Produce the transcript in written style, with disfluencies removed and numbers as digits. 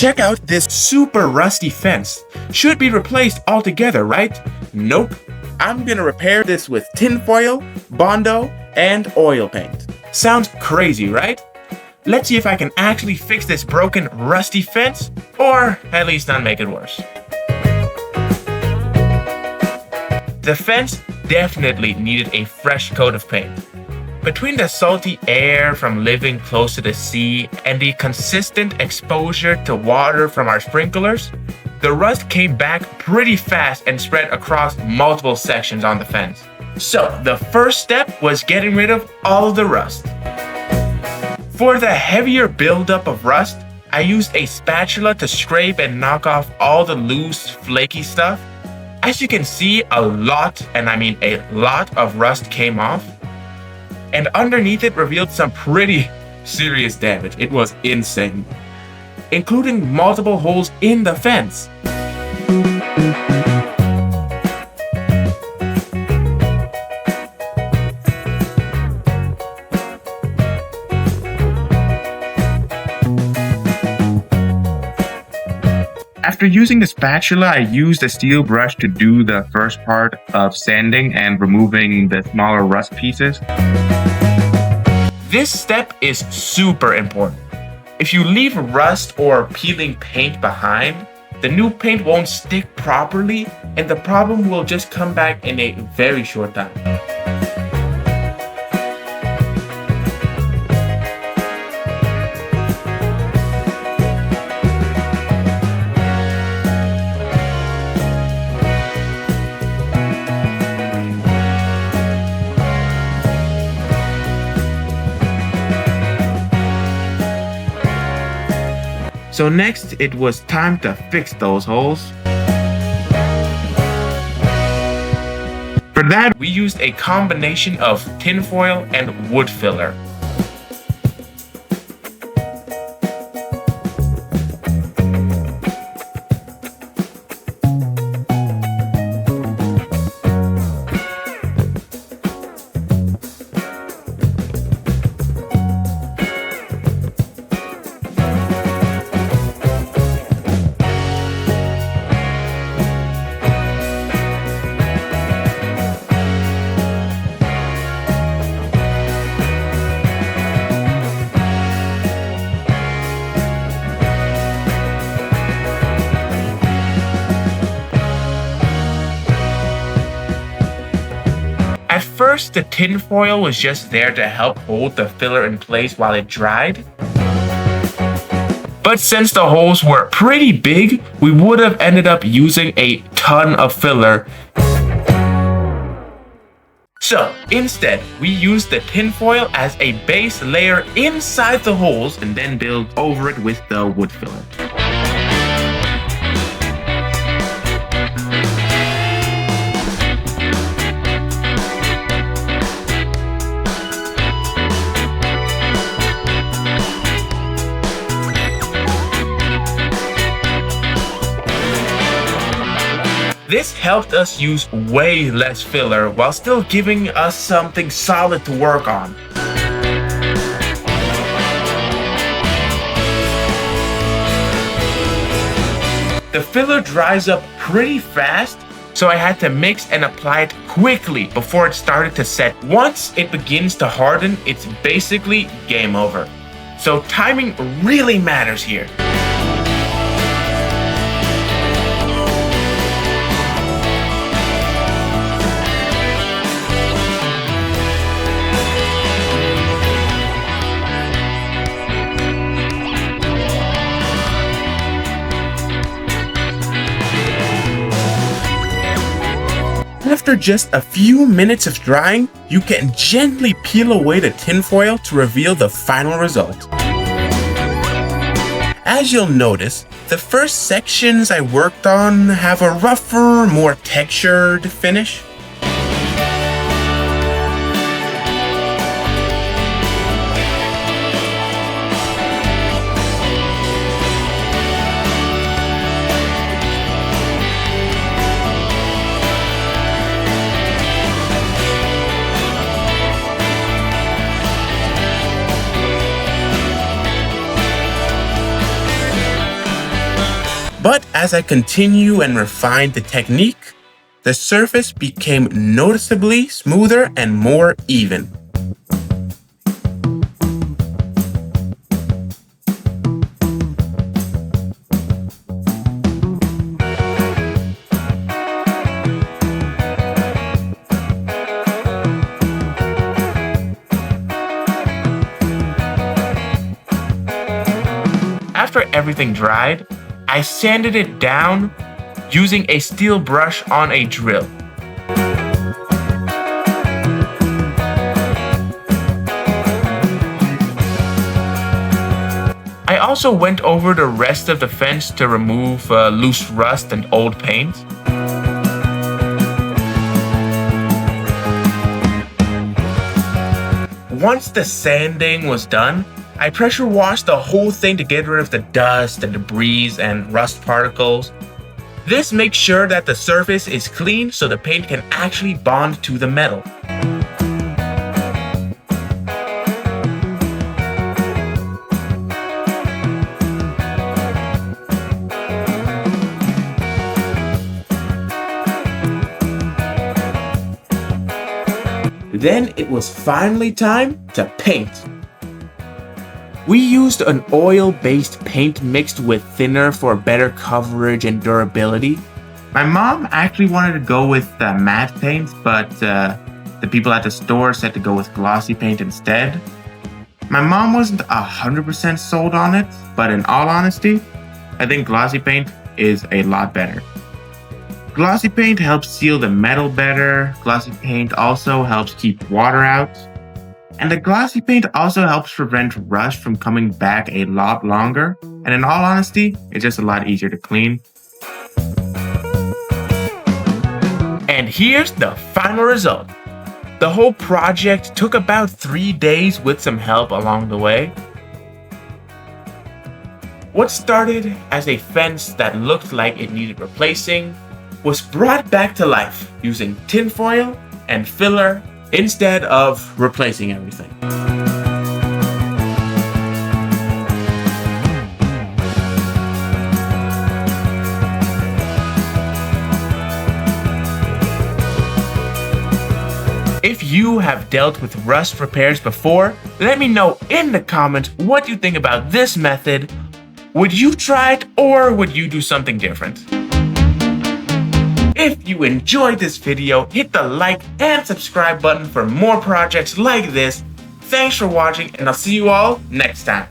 Check out this super rusty fence. Should be replaced altogether, right? Nope. I'm gonna repair this with tinfoil, Bondo, and oil paint. Sounds crazy, right? Let's see if I can actually fix this broken, rusty fence, or at least not make it worse. The fence definitely needed a fresh coat of paint. Between the salty air from living close to the sea and the consistent exposure to water from our sprinklers, the rust came back pretty fast and spread across multiple sections on the fence. So the first step was getting rid of all of the rust. For the heavier buildup of rust, I used a spatula to scrape and knock off all the loose, flaky stuff. As you can see, a lot, and I mean a lot of rust came off. And underneath it revealed some pretty serious damage. It was insane, including multiple holes in the fence. After using the spatula, I used a steel brush to do the first part of sanding and removing the smaller rust pieces. This step is super important. If you leave rust or peeling paint behind, the new paint won't stick properly and the problem will just come back in a very short time. So next, it was time to fix those holes. For that, we used a combination of tinfoil and wood filler. At first, the tinfoil was just there to help hold the filler in place while it dried. But since the holes were pretty big, we would have ended up using a ton of filler. So instead, we used the tinfoil as a base layer inside the holes and then build over it with the wood filler. This helped us use way less filler while still giving us something solid to work on. The filler dries up pretty fast, so I had to mix and apply it quickly before it started to set. Once it begins to harden, it's basically game over. So timing really matters here. After just a few minutes of drying, you can gently peel away the tinfoil to reveal the final result. As you'll notice, the first sections I worked on have a rougher, more textured finish. But as I continue and refine the technique, the surface became noticeably smoother and more even. After everything dried, I sanded it down using a steel brush on a drill. I also went over the rest of the fence to remove loose rust and old paint. Once the sanding was done, I pressure washed the whole thing to get rid of the dust and debris and rust particles. This makes sure that the surface is clean so the paint can actually bond to the metal. Then it was finally time to paint. We used an oil-based paint mixed with thinner for better coverage and durability. My mom actually wanted to go with matte paint, but the people at the store said to go with glossy paint instead. My mom wasn't 100% sold on it, but in all honesty, I think glossy paint is a lot better. Glossy paint helps seal the metal better. Glossy paint also helps keep water out. And the glossy paint also helps prevent rust from coming back a lot longer. And in all honesty, it's just a lot easier to clean. And here's the final result. The whole project took about 3 days with some help along the way. What started as a fence that looked like it needed replacing was brought back to life using tinfoil and filler instead of replacing everything. If you have dealt with rust repairs before, let me know in the comments what you think about this method. Would you try it or would you do something different? If you enjoyed this video, hit the like and subscribe button for more projects like this. Thanks for watching, and I'll see you all next time.